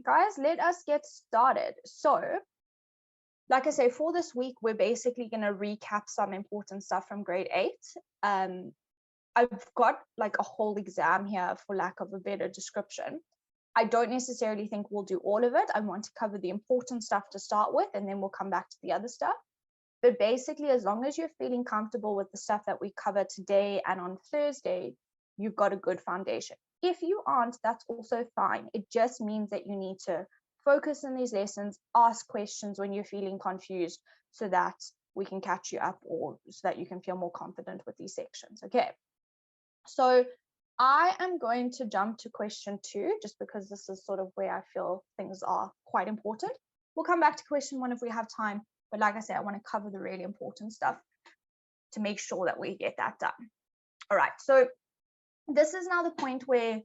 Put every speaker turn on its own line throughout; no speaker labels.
guys, let us get started. So, like I say, for this week, we're basically going to recap some important stuff from grade 8. I've got like a whole exam here, for lack of a better description. I don't necessarily think we'll do all of it. I want to cover the important stuff to start with, and then we'll come back to the other stuff. But basically, as long as you're feeling comfortable with the stuff that we cover today and on Thursday, you've got a good foundation. If you aren't, that's also fine. It just means that you need to focus on these lessons, ask questions when you're feeling confused so that we can catch you up, or so that you can feel more confident with these sections. Okay. So I am going to jump to question 2, just because this is sort of where I feel things are quite important. We'll come back to question 1 if we have time. But like I said, I want to cover the really important stuff to make sure that we get that done. All right. So this is now the point where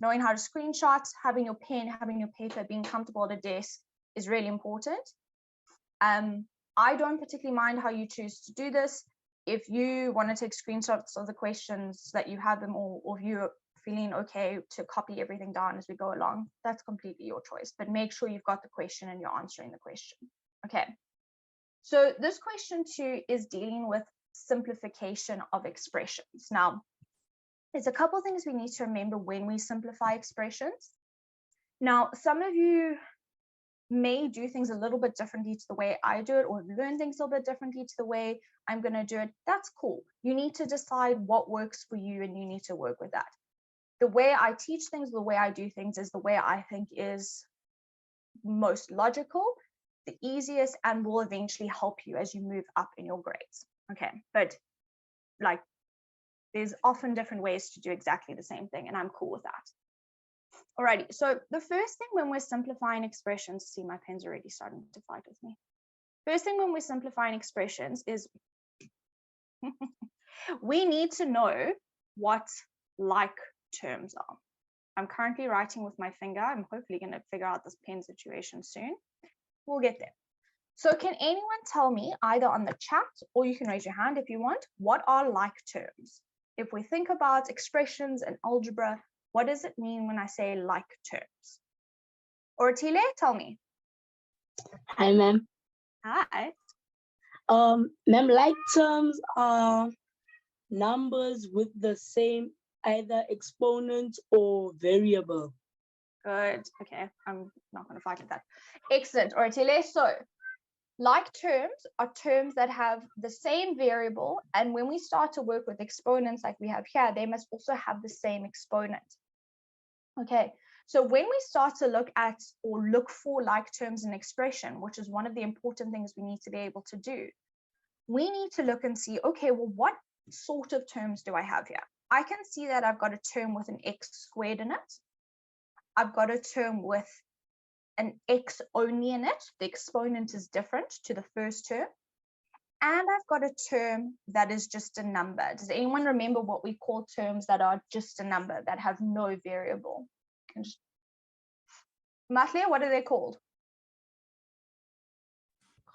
knowing how to screenshot, having your pen, having your paper, being comfortable at a desk is really important. I don't particularly mind how you choose to do this. If you want to take screenshots of the questions that you have them, or if you're feeling okay to copy everything down as we go along, that's completely your choice. But make sure you've got the question and you're answering the question. Okay. So this question 2 is dealing with simplification of expressions. Now, there's a couple of things we need to remember when we simplify expressions. Now, some of you may do things a little bit differently to the way I do it, or learn things a little bit differently to the way I'm going to do it. That's cool. You need to decide what works for you, and you need to work with that. The way I teach things, the way I do things is the way I think is most logical, the easiest, and will eventually help you as you move up in your grades. Okay, but like, there's often different ways to do exactly the same thing, and I'm cool with that. Alrighty, so the first thing when we're simplifying expressions, see, my pen's already starting to fight with me. First thing when we're simplifying expressions is we need to know what like terms are. I'm currently writing with my finger. I'm hopefully going to figure out this pen situation soon. We'll get there. So can anyone tell me, either on the chat, or you can raise your hand if you want, what are like terms? If we think about expressions and algebra, what does it mean when I say like terms? Or Tile, tell me.
Hi, ma'am.
Hi.
Ma'am, like terms are numbers with the same either exponent or variable.
Good. Okay, I'm not going to fight with that. Excellent. All right, Tile. So like terms are terms that have the same variable, and when we start to work with exponents like we have here, they must also have the same exponent. Okay, so when we start to look at or look for like terms in expression, which is one of the important things we need to be able to do, we need to look and see, okay, well, what sort of terms do I have here? I can see that I've got a term with an x squared in it. I've got a term with an x only in it. The exponent is different to the first term. And I've got a term that is just a number. Does anyone remember what we call terms that are just a number, that have no variable? Matlia, what are they called?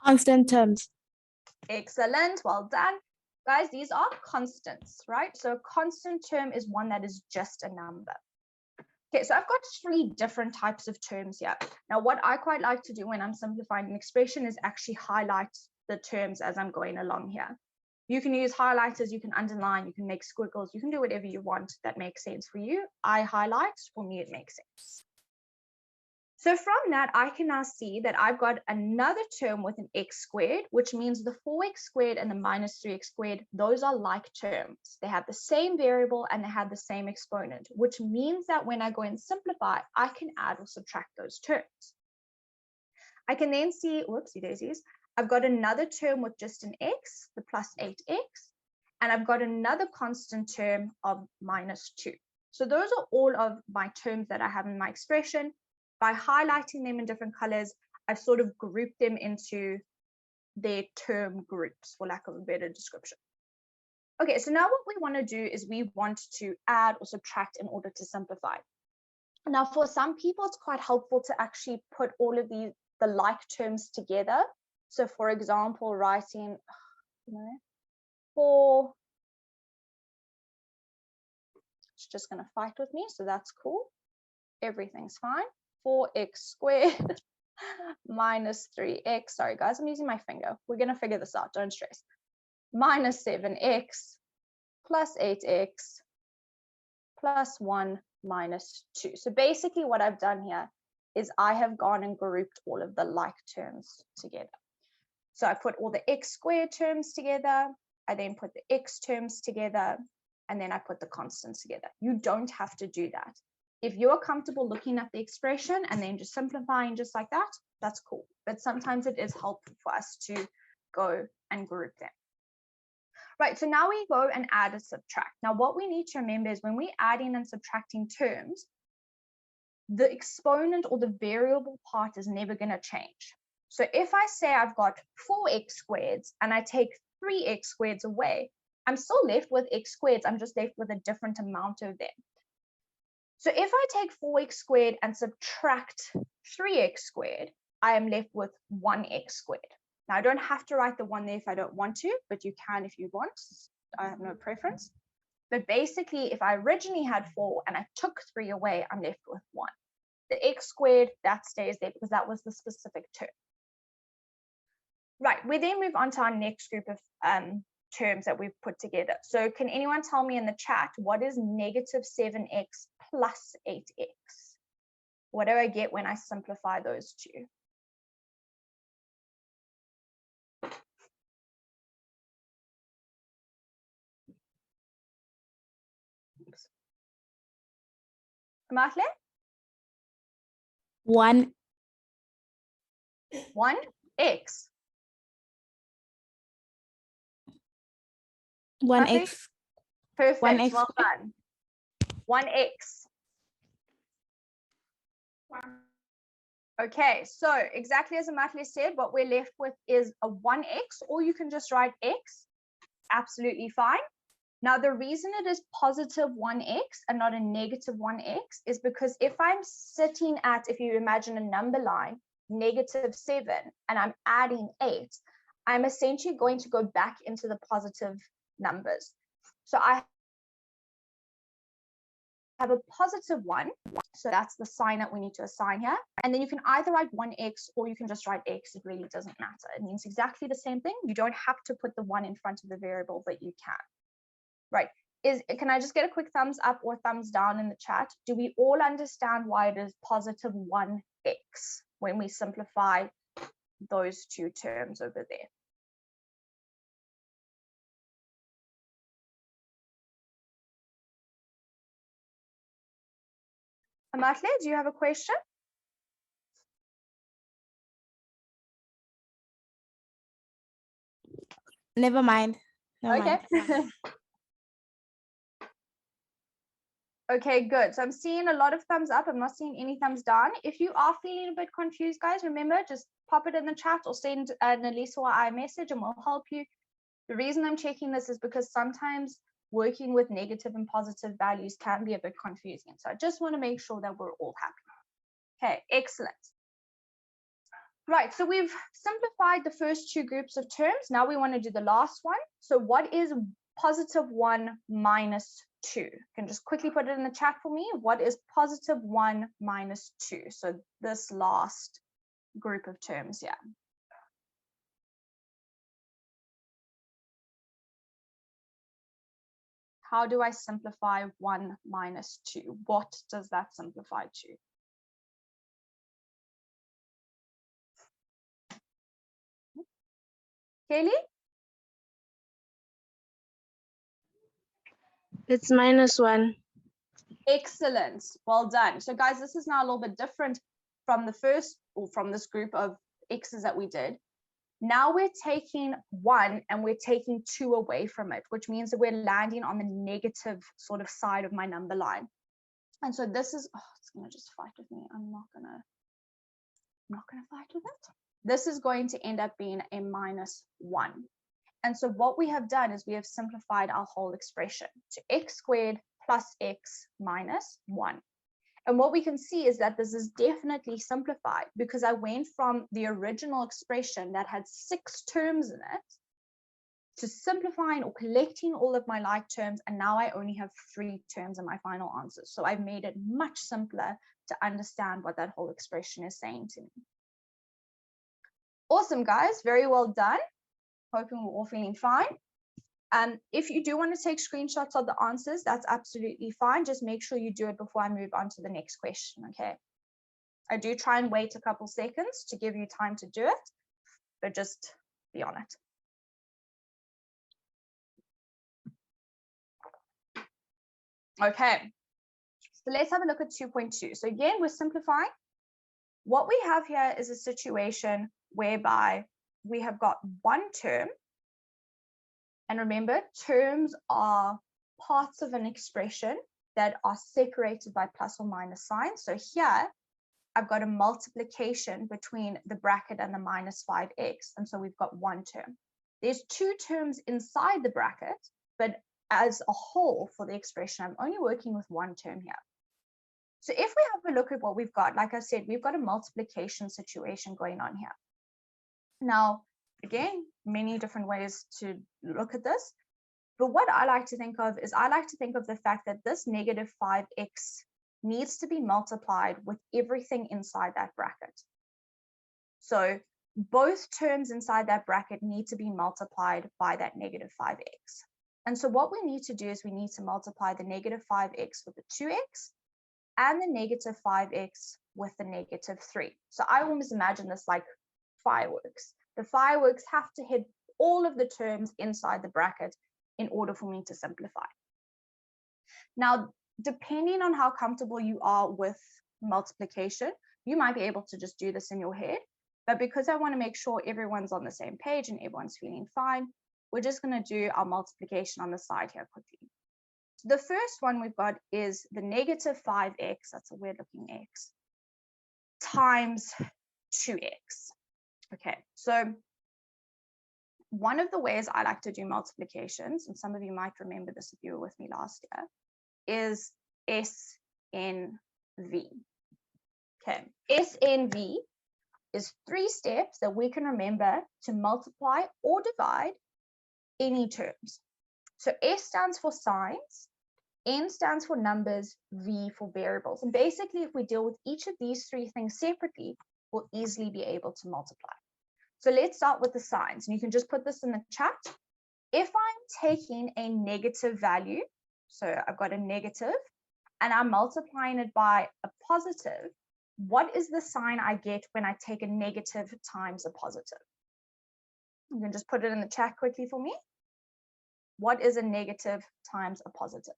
Constant terms.
Excellent, well done. Guys, these are constants, right? So a constant term is one that is just a number. Okay, so I've got 3 different types of terms here. Now, what I quite like to do when I'm simplifying an expression is actually highlight the terms as I'm going along here. You can use highlighters, you can underline, you can make squiggles, you can do whatever you want that makes sense for you. I highlight, for me it makes sense. So from that, I can now see that I've got another term with an x squared, which means the 4x squared and the minus 3x squared, those are like terms. They have the same variable and they have the same exponent, which means that when I go and simplify, I can add or subtract those terms. I can then see, whoopsie daisies, I've got another term with just an x, the plus 8x, and I've got another constant term of minus 2. So those are all of my terms that I have in my expression. By highlighting them in different colors, I've sort of grouped them into their term groups, for lack of a better description. Okay, so now what we want to do is we want to add or subtract in order to simplify. Now, for some people, it's quite helpful to actually put all of the like terms together. So for example, writing, for, it's just going to fight with me, so that's cool. Everything's fine. 4x squared minus 3x. Sorry, guys, I'm using my finger. We're going to figure this out. Don't stress. Minus 7x plus 8x plus 1 minus 2. So basically what I've done here is I have gone and grouped all of the like terms together. So I put all the x squared terms together. I then put the x terms together, and then I put the constants together. You don't have to do that. If you're comfortable looking at the expression and then just simplifying just like that, that's cool. But sometimes it is helpful for us to go and group them. Right, so now we go and add and subtract. Now what we need to remember is when we're adding and subtracting terms, the exponent or the variable part is never going to change. So if I say I've got 4x squareds and I take 3x squareds away, I'm still left with x squareds. I'm just left with a different amount of them. So if I take 4x squared and subtract 3x squared, I am left with 1x squared. Now I don't have to write the 1 there if I don't want to, but you can if you want. I have no preference. But basically, if I originally had 4 and I took 3 away, I'm left with 1. The x squared, that stays there because that was the specific term. Right, we then move on to our next group of terms that we've put together. So can anyone tell me in the chat, what is negative 7x plus 8x? What do I get when I simplify those two? Mahle?
1.
1x.
1x.
Perfect,
1x.
well done. 1x. Okay, so exactly as Amatle said, what we're left with is a 1x, or you can just write x, absolutely fine. Now, the reason it is positive 1x and not a negative 1x is because if I'm sitting at, if you imagine a number line, negative 7, and I'm adding 8, I'm essentially going to go back into the positive numbers. So I have a positive 1, so that's the sign that we need to assign here. And then you can either write 1x or you can just write x. It really doesn't matter. It means exactly the same thing. You don't have to put the 1 in front of the variable, but you can. Right. Can I just get a quick thumbs up or thumbs down in the chat? Do we all understand why it is positive 1x when we simplify those two terms over there? Amatle, do you have a question?
Never mind. Never
Okay.
mind.
Okay, good. So I'm seeing a lot of thumbs up. I'm not seeing any thumbs down. If you are feeling a bit confused, guys, remember, just pop it in the chat or send Nalisa or I a message and we'll help you. The reason I'm checking this is because sometimes working with negative and positive values can be a bit confusing. So I just want to make sure that we're all happy. Okay, excellent. Right, so we've simplified the first two groups of terms. Now we want to do the last one. So what is positive 1 minus 2? You can just quickly put it in the chat for me. What is positive 1 minus 2? So this last group of terms here. How do I simplify 1 minus 2? What does that simplify to? Kelly?
It's -1.
Excellent. Well done. So guys, this is now a little bit different from the first, or from this group of x's that we did. Now we're taking 1 and we're taking 2 away from it, which means that we're landing on the negative sort of side of my number line. And so this is, oh, it's going to just fight with me. I'm not going to fight with it. This is going to end up being a -1. And so what we have done is we have simplified our whole expression to x squared plus x minus 1. And what we can see is that this is definitely simplified because I went from the original expression that had 6 terms in it to simplifying or collecting all of my like terms. And now I only have 3 terms in my final answer. So I've made it much simpler to understand what that whole expression is saying to me. Awesome, guys. Very well done. Hoping we're all feeling fine. If you do want to take screenshots of the answers, that's absolutely fine. Just make sure you do it before I move on to the next question, okay? I do try and wait a couple seconds to give you time to do it, but just be on it. Okay, so let's have a look at 2.2. So again, we're simplifying. What we have here is a situation whereby we have got one term. And remember, terms are parts of an expression that are separated by plus or minus signs. So here, I've got a multiplication between the bracket and the minus 5x. And so we've got one term. There's two terms inside the bracket, but as a whole for the expression, I'm only working with one term here. So if we have a look at what we've got, like I said, we've got a multiplication situation going on here. Now, again, many different ways to look at this. But what I like to think of is I like to think of the fact that this negative 5x needs to be multiplied with everything inside that bracket. So both terms inside that bracket need to be multiplied by that negative 5x. And so what we need to do is we need to multiply the negative 5x with the 2x and the negative 5x with the negative 3. So I almost imagine this like fireworks. The fireworks have to hit all of the terms inside the bracket in order for me to simplify. Now, depending on how comfortable you are with multiplication, you might be able to just do this in your head. But because I want to make sure everyone's on the same page and everyone's feeling fine, we're just going to do our multiplication on the side here quickly. So the first one we've got is the negative 5x, that's a weird looking x, times 2x. Okay, so one of the ways I like to do multiplications, and some of you might remember this if you were with me last year, is SNV. Okay, SNV is 3 steps that we can remember to multiply or divide any terms. So S stands for signs, N stands for numbers, V for variables. And basically, if we deal with each of these 3 things separately, we'll easily be able to multiply. So let's start with the signs. And you can just put this in the chat. If I'm taking a negative value, so I've got a negative, and I'm multiplying it by a positive, what is the sign I get when I take a negative times a positive? You can just put it in the chat quickly for me. What is a negative times a positive?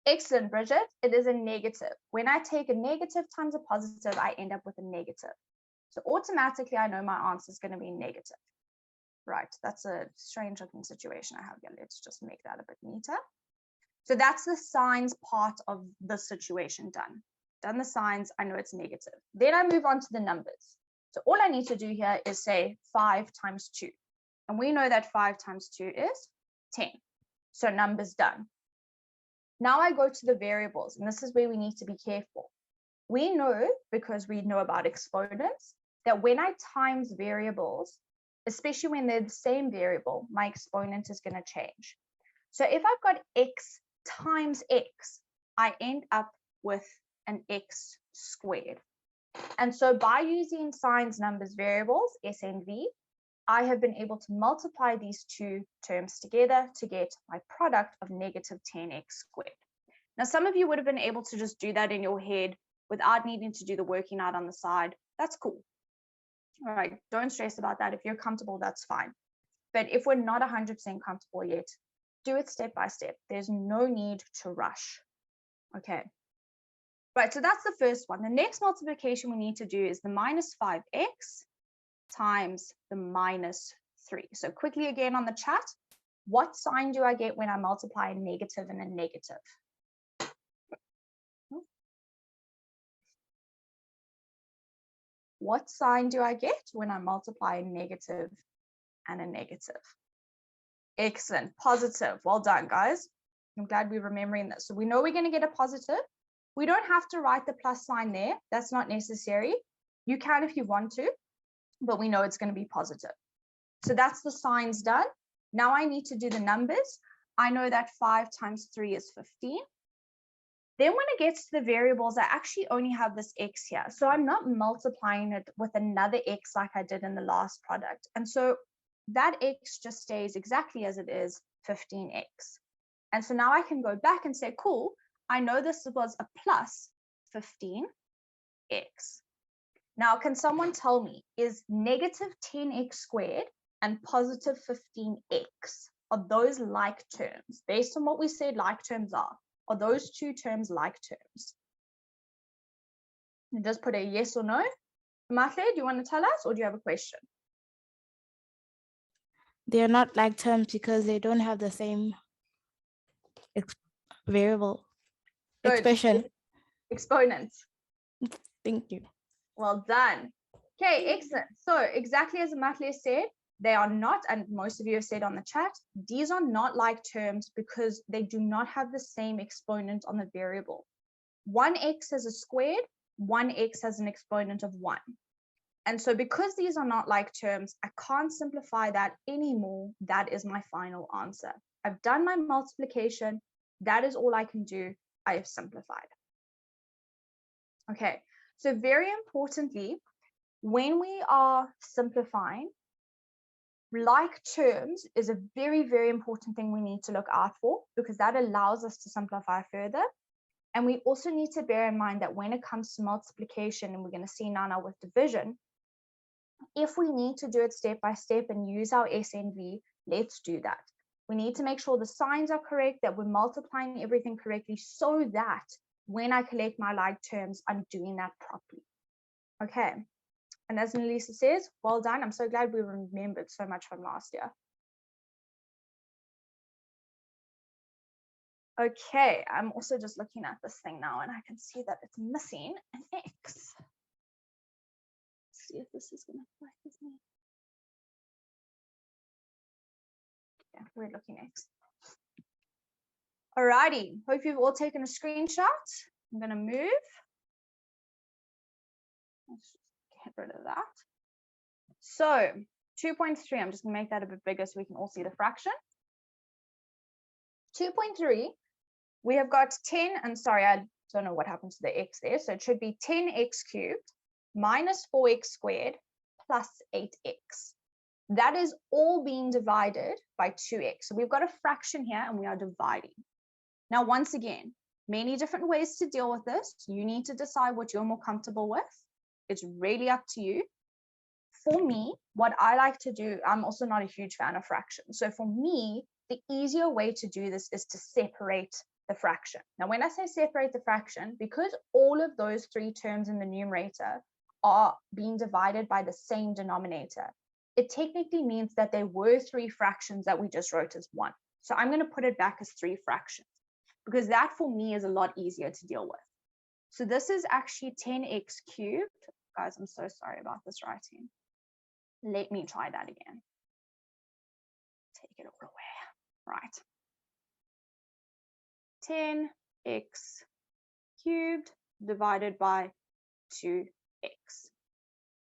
Excellent, Bridget. It is a negative. When I take a negative times a positive, I end up with a negative. So automatically, I know my answer is going to be negative. Right, that's a strange looking situation I have here. Let's just make that a bit neater. So that's the signs part of the situation done. Done the signs, I know it's negative. Then I move on to the numbers. So all I need to do here is say 5 times 2. And we know that 5 times 2 is 10. So numbers done. Now I go to the variables, and this is where we need to be careful. We know, because we know about exponents, that when I times variables, especially when they're the same variable, my exponent is going to change. So if I've got x times x, I end up with an x squared. And so by using signs, numbers, variables, SNV, I have been able to multiply these 2 terms together to get my product of negative 10x squared. Now, some of you would have been able to just do that in your head without needing to do the working out on the side. That's cool. All right, don't stress about that. If you're comfortable, that's fine. But if we're not 100% comfortable yet, do it step by step. There's no need to rush. Okay. Right, so that's the first one. The next multiplication we need to do is the minus 5x times the minus 3. So quickly again on the chat, what sign do I get when I multiply a negative and a negative? What sign do I get when I multiply a negative and a negative? Excellent, positive. Well done, guys. I'm glad we're remembering this. So we know we're going to get a positive. We don't have to write the plus sign there. That's not necessary. You can if you want to, but we know it's going to be positive. So that's the signs done. Now I need to do the numbers. I know that 5 times 3 is 15. Then when it gets to the variables, I actually only have this x here. So I'm not multiplying it with another x like I did in the last product. And so that x just stays exactly as it is, 15x. And so now I can go back and say, cool, I know this was a plus 15x. Now, can someone tell me, is negative 10x squared and positive 15x, are those like terms? Based on what we said like terms are those two terms like terms? You just put a yes or no. Matle, do you want to tell us, or do you have a question?
They're not like terms because they don't have the same variable
Good.
expression.
Exponents.
Thank you.
Well done. Okay, excellent. So exactly as Matle said, they are not, and most of you have said on the chat, these are not like terms because they do not have the same exponent on the variable. 1x has a squared, 1x has an exponent of 1. And so because these are not like terms, I can't simplify that anymore. That is my final answer. I've done my multiplication. That is all I can do. I have simplified. Okay, so very importantly, when we are simplifying, like terms is a very, very important thing we need to look out for because that allows us to simplify further. And we also need to bear in mind that when it comes to multiplication, and we're going to see now with division, if we need to do it step by step and use our SNV, let's do that. We need to make sure the signs are correct, that we're multiplying everything correctly so that when I collect my like terms, I'm doing that properly. Okay. And as Melissa says, well done. I'm so glad we remembered so much from last year. Okay, I'm also just looking at this thing now and I can see that it's missing an X. Let's see if this is going to work with me. Yeah, we're looking X. Alrighty, hope you've all taken a screenshot. I'm going to move. Let's just get rid of that. So 2.3, I'm just going to make that a bit bigger so we can all see the fraction. 2.3, we have got 10, and sorry, I don't know what happened to the x there. So it should be 10x cubed minus 4x squared plus 8x. That is all being divided by 2x. So we've got a fraction here and we are dividing. Now, once again, many different ways to deal with this. You need to decide what you're more comfortable with. It's really up to you. For me, what I like to do, I'm also not a huge fan of fractions. So for me, the easier way to do this is to separate the fraction. Now, when I say separate the fraction, because all of those three terms in the numerator are being divided by the same denominator, it technically means that there were three fractions that we just wrote as one. So I'm going to put it back as three fractions because that for me is a lot easier to deal with. So this is actually 10x cubed. Guys, I'm so sorry about this writing. Let me try that again. Take it all away. Right. 10x cubed divided by 2x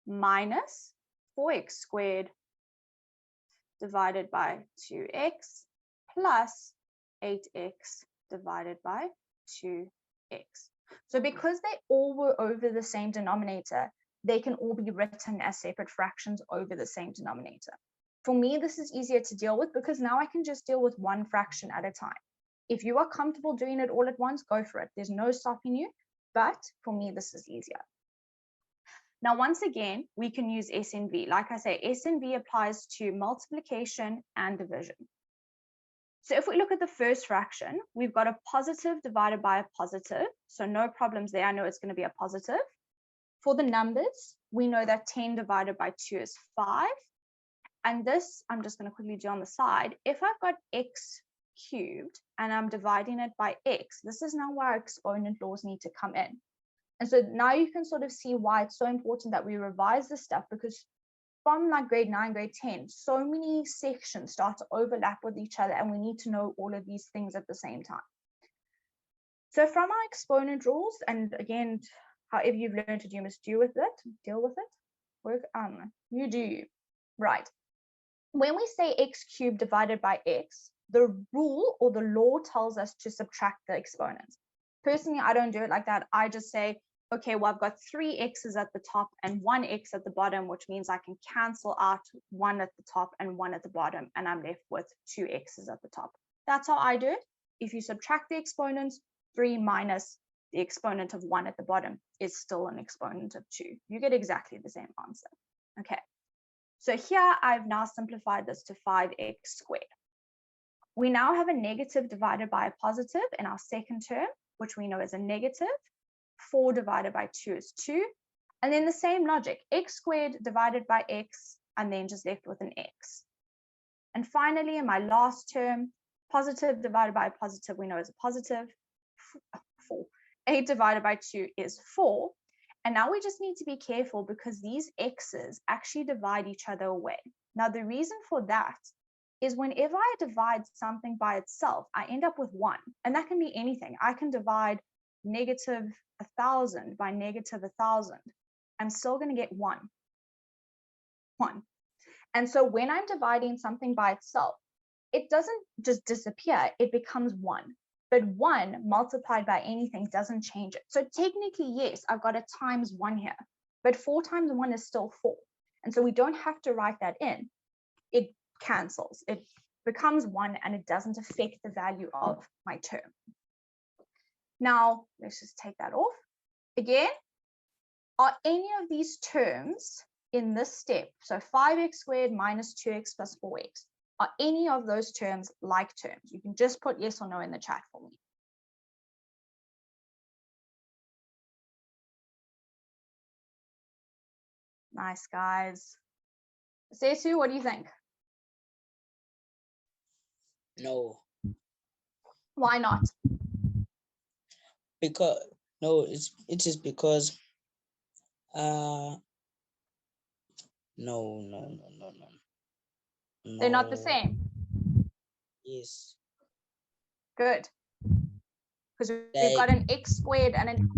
minus 4x squared divided by 2x plus 8x divided by 2x. So because they all were over the same denominator, they can all be written as separate fractions over the same denominator. For me, this is easier to deal with because now I can just deal with one fraction at a time. If you are comfortable doing it all at once, go for it. There's no stopping you, but for me, this is easier. Now, once again, we can use SNV. Like I say, SNV applies to multiplication and division. So if we look at the first fraction, we've got a positive divided by a positive. So no problems there. I know it's going to be a positive. For the numbers, we know that 10 divided by 2 is 5. And this, I'm just going to quickly do on the side. If I've got x cubed and I'm dividing it by x, this is now where our exponent laws need to come in. And so now you can sort of see why it's so important that we revise this stuff, because from like grade 9, grade 10, so many sections start to overlap with each other and we need to know all of these things at the same time. So from our exponent rules, and again, however you've learned to do, you must deal with it, work on, you do you. Right. when we say x cubed divided by x, the rule or the law tells us to subtract the exponents. Personally, I don't do it like that. I just say, okay, well, I've got 3 x's at the top and 1 x at the bottom, which means I can cancel out 1 at the top and 1 at the bottom, and I'm left with 2 x's at the top. That's how I do it. If you subtract the exponents, 3 minus the exponent of 1 at the bottom is still an exponent of 2. You get exactly the same answer. Okay, so here I've now simplified this to 5x squared. We now have a negative divided by a positive in our second term, which we know is a negative. 4 divided by 2 is 2. And then the same logic, x squared divided by x, and then just left with an x. And finally, in my last term, positive divided by a positive, we know is a positive, 4. 8 divided by 2 is 4. And now we just need to be careful because these x's actually divide each other away. Now, the reason for that is whenever I divide something by itself, I end up with 1. And that can be anything. I can divide negative 1,000 by negative 1,000. I'm still going to get 1. And so when I'm dividing something by itself, it doesn't just disappear, it becomes 1. But 1 multiplied by anything doesn't change it. So technically, yes, I've got a times 1 here, but 4 times 1 is still 4. And so we don't have to write that in. It cancels. It becomes 1 and it doesn't affect the value of my term. Now, let's just take that off. Again, are any of these terms in this step, so 5x squared minus 2x plus 4x, are any of those terms like terms? You can just put yes or no in the chat for me. Nice, guys. Sesu, what do you think?
No,
Why not?
because no, it is because no.
They're not the
No.
same.
Yes.
Good. Because we've got an x squared and an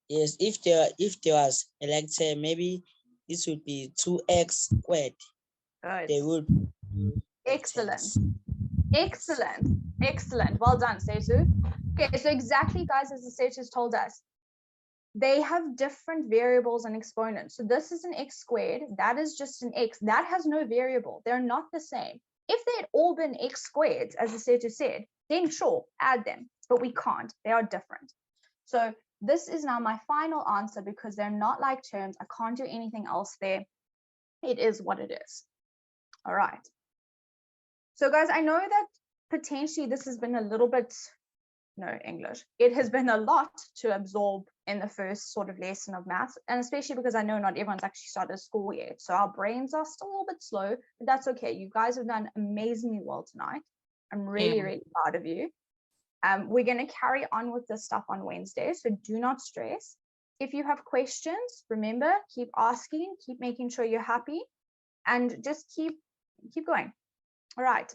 Yes, if there was like say maybe this would be 2x squared.
good.
They would
Excellent. Excellent. Well done, Setu. Okay, so exactly, guys, as the Setu's told us, they have different variables and exponents. So this is an x squared. That is just an x. That has no variable. They're not the same. If they had all been x squareds, as the Setu said, then sure, add them. But we can't. They are different. So this is now my final answer because they're not like terms. I can't do anything else there. It is what it is. All right. So guys, I know that potentially this has been a little bit, no English. It has been a lot to absorb in the first sort of lesson of maths, and especially because I know not everyone's actually started school yet. So our brains are still a little bit slow, but that's okay. You guys have done amazingly well tonight. I'm really, really proud of you. We're going to carry on with this stuff on Wednesday, so do not stress. If you have questions, remember, keep asking, keep making sure you're happy, and just keep going. All right.